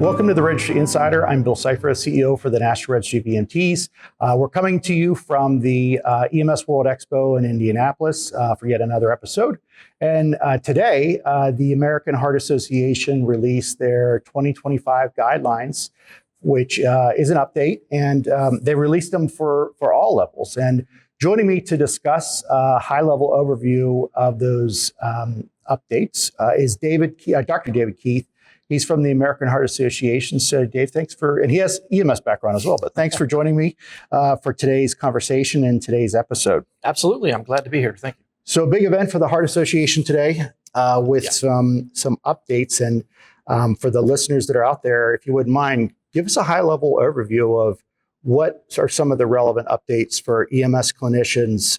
Welcome to the Registry Insider. I'm Bill Seifarth, CEO for the National Registry of EMTs. We're coming to you from the EMS World Expo in Indianapolis for yet another episode. And today, the American Heart Association released their 2025 guidelines, which is an update, and they released them for all levels. And joining me to discuss a high-level overview of those updates is Dr. David Keith. He's from the American Heart Association. So Dave, and he has EMS background as well, but thanks for joining me for today's conversation and today's episode. Absolutely. I'm glad to be here. Thank you. So a big event for the Heart Association today with some updates. And for the listeners that are out there, if you wouldn't mind, give us a high-level overview of what are some of the relevant updates for EMS clinicians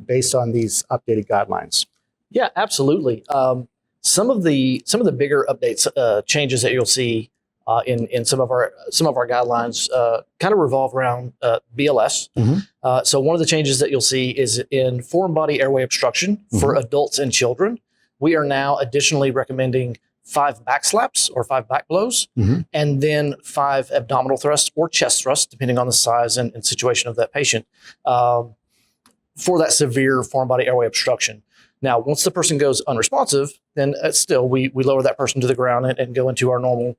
based on these updated guidelines. Yeah, absolutely. Some of the bigger updates, changes that you'll see in some of our guidelines kind of revolve around BLS. Mm-hmm. So one of the changes that you'll see is in foreign body airway obstruction for adults and children. We are now additionally recommending 5 back slaps or 5 back blows, and then 5 abdominal thrusts or chest thrusts, depending on the size and situation of that patient, for that severe foreign body airway obstruction. Now, once the person goes unresponsive, then still we lower that person to the ground and go into our normal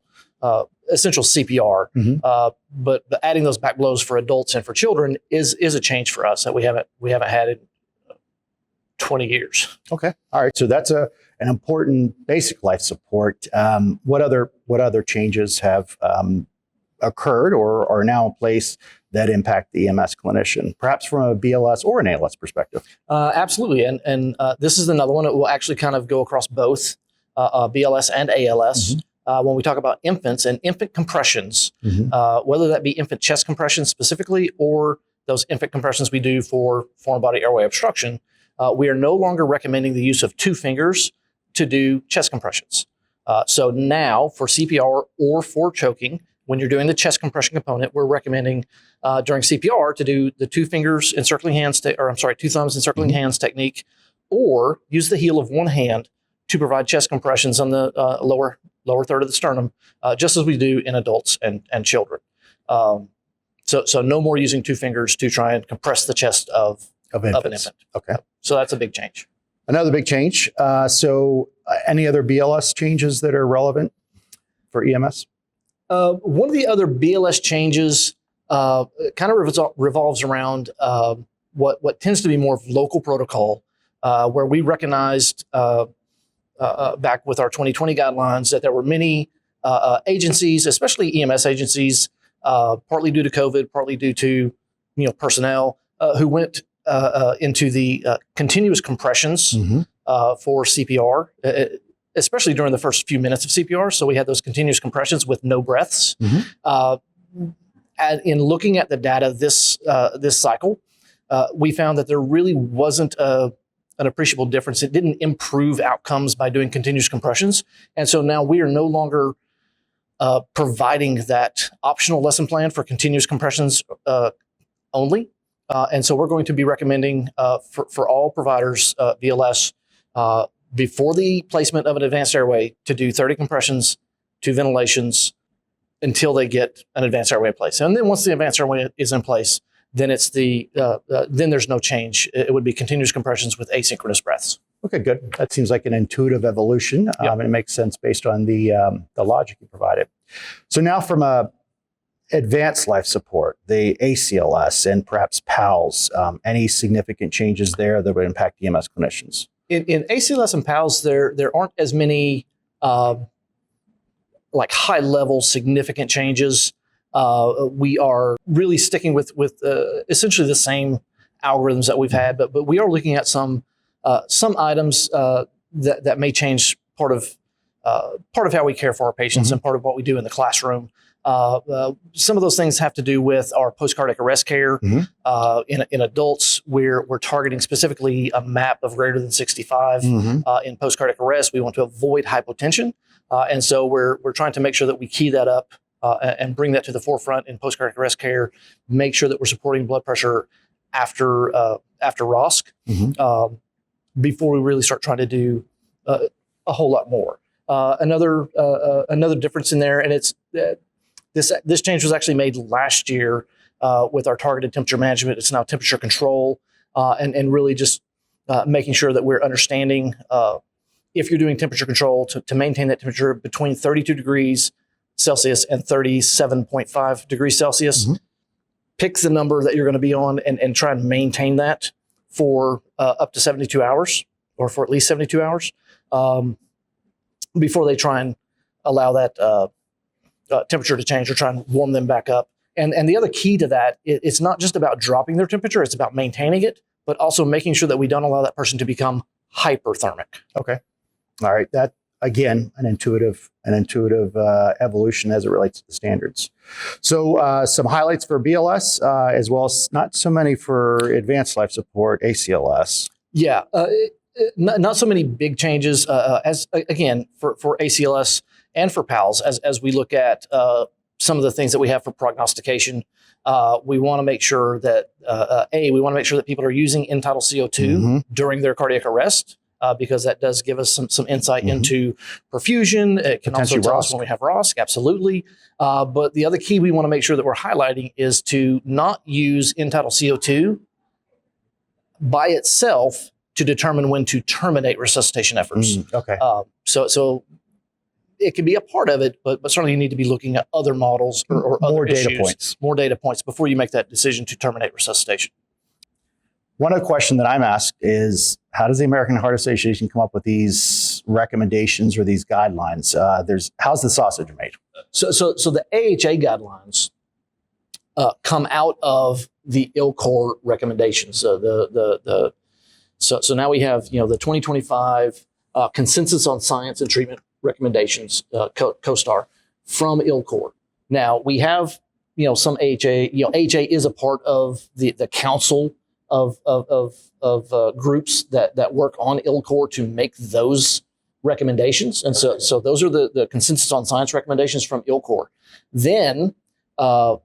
essential CPR. But adding those back blows for adults and for children is a change for us that we haven't had in 20 years. Okay, all right. So that's an important basic life support. What other changes have occurred or are now in place that impact the EMS clinician, perhaps from a BLS or an ALS perspective? Absolutely. And this is another one that will actually kind of go across both BLS and ALS. When we talk about infants and infant compressions, whether that be infant chest compressions specifically or those infant compressions we do for foreign body airway obstruction, we are no longer recommending the use of 2 fingers to do chest compressions. So now for CPR or for choking, when you're doing the chest compression component, we're recommending during CPR to do the 2 fingers encircling hands, 2 thumbs encircling hands technique, or use the heel of one hand to provide chest compressions on the lower third of the sternum, just as we do in adults and children. So no more using 2 fingers to try and compress the chest of an infant. Okay. So that's a big change. Another big change. So any other BLS changes that are relevant for EMS? One of the other BLS changes kind of revolves around what tends to be more of local protocol, where we recognized back with our 2020 guidelines that there were many agencies, especially EMS agencies, partly due to COVID, partly due to personnel, who went into the continuous compressions for CPR. Especially during the first few minutes of CPR. So we had those continuous compressions with no breaths. In looking at the data this cycle, we found that there really wasn't an appreciable difference. It didn't improve outcomes by doing continuous compressions. And so now we are no longer providing that optional lesson plan for continuous compressions only. And so we're going to be recommending for all providers, BLS, before the placement of an advanced airway to do 30 compressions, 2 ventilations until they get an advanced airway in place. And then once the advanced airway is in place, then it's then there's no change. It would be continuous compressions with asynchronous breaths. Okay, good. That seems like an intuitive evolution. And it makes sense based on the logic you provided. So now from a advanced life support, the ACLS and perhaps PALS, any significant changes there that would impact EMS clinicians? In ACLS and PALS, there aren't as many like high-level significant changes. We are really sticking with essentially the same algorithms that we've had, but we are looking at some items that may change part of how we care for our patients and part of what we do in the classroom. Some of those things have to do with our post-cardiac arrest care. In adults, we're targeting specifically a MAP of greater than 65. In post-cardiac arrest, we want to avoid hypotension. And so we're trying to make sure that we key that up and bring that to the forefront in post-cardiac arrest care, make sure that we're supporting blood pressure after ROSC before we really start trying to do a whole lot more. Another difference in there, and it's this change was actually made last year with our targeted temperature management. It's now temperature control, and really just making sure that we're understanding if you're doing temperature control to maintain that temperature between 32 degrees Celsius and 37.5 degrees Celsius. Mm-hmm. Pick the number that you're going to be on and try and maintain that for up to 72 hours or for at least 72 hours before they try and allow that temperature to change or try and warm them back up. And the other key to that, it's not just about dropping their temperature, it's about maintaining it, but also making sure that we don't allow that person to become hyperthermic. Okay. All right. That, again, an intuitive evolution as it relates to the standards. So some highlights for BLS, as well as not so many for advanced life support, ACLS. Yeah. Not so many big changes as again for ACLS and for PALS as we look at some of the things that we have for prognostication. We want to make sure that we want to make sure that people are using end-tidal CO2 during their cardiac arrest because that does give us some insight into perfusion. It can also tell us when we have ROSC, absolutely. But the other key we want to make sure that we're highlighting is to not use end-tidal CO2 by itself to determine when to terminate resuscitation efforts. Okay. So it can be a part of it, but certainly you need to be looking at other models or other more data points before you make that decision to terminate resuscitation. One other question that I'm asked is, how does the American Heart Association come up with these recommendations or these guidelines? How's the sausage made? So the AHA guidelines come out of the ILCOR recommendations. So now we have the 2025 Consensus on Science and Treatment Recommendations, COSTAR, from ILCOR. Now we have some AHA. AHA is a part of the council of groups that work on ILCOR to make those recommendations, and so those are the Consensus on Science recommendations from ILCOR. Then the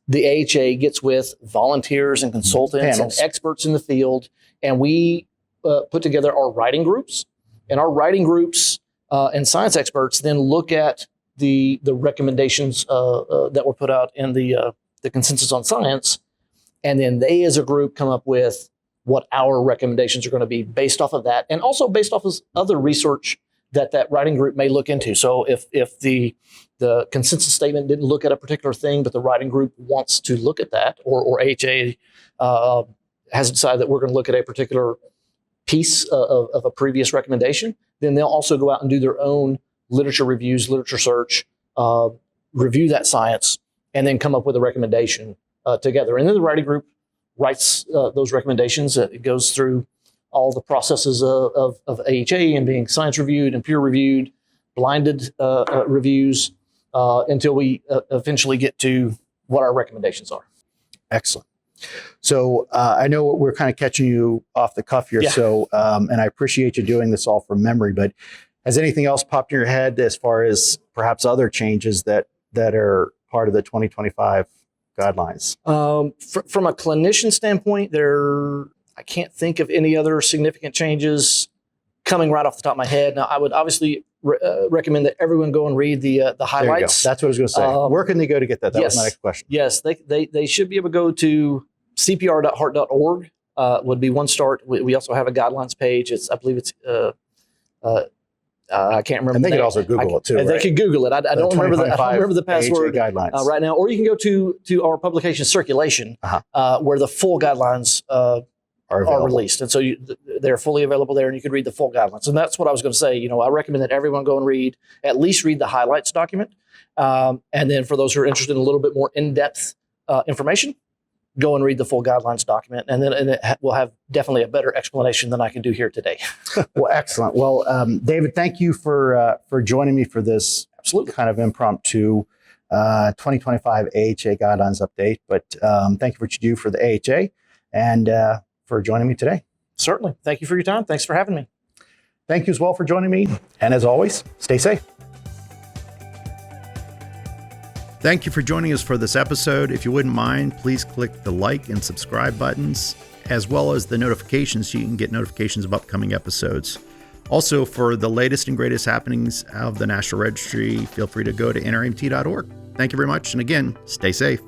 AHA gets with volunteers and consultants and experts in the field, and we put together our writing groups. And our writing groups and science experts then look at the recommendations that were put out in the Consensus on Science, and then they as a group come up with what our recommendations are going to be based off of that, and also based off of other research that writing group may look into. So if the consensus statement didn't look at a particular thing, but the writing group wants to look at that, or AHA has decided that we're going to look at a particular piece of a previous recommendation, then they'll also go out and do their own literature reviews, literature search, review that science, and then come up with a recommendation together. And then the writing group writes those recommendations. It goes through all the processes of AHA and being science reviewed and peer reviewed, blinded reviews, until we eventually get to what our recommendations are. Excellent. So I know we're kind of catching you off the cuff here. Yeah. So, and I appreciate you doing this all from memory, but has anything else popped in your head as far as perhaps other changes that are part of the 2025 guidelines? From a clinician standpoint, I can't think of any other significant changes coming right off the top of my head. Now, I would obviously recommend that everyone go and read the highlights. That's what I was going to say. Where can they go to get that? That was my next question. Yes, they should be able to go to cpr.heart.org. Would be one start. We also have a guidelines page. I believe it's I can't remember. And they could also Google it too. They could Google it. I don't remember the password guidelines right now. Or you can go to our publication circulation, where the full guidelines are released, and so they're fully available there, and you can read the full guidelines. And that's what I was going to say. I recommend that everyone go and at least read the highlights document, and then for those who are interested in a little bit more in-depth information, go and read the full guidelines document, and then it will have definitely a better explanation than I can do here today. Well, excellent. Well, David, thank you for joining me for this kind of impromptu 2025 AHA guidelines update. But thank you for what you do for the AHA and for joining me today. Certainly. Thank you for your time. Thanks for having me. Thank you as well for joining me. And as always, stay safe. Thank you for joining us for this episode. If you wouldn't mind, please click the like and subscribe buttons, as well as the notifications so you can get notifications of upcoming episodes. Also, for the latest and greatest happenings of the National Registry, feel free to go to nrmt.org. Thank you very much. And again, stay safe.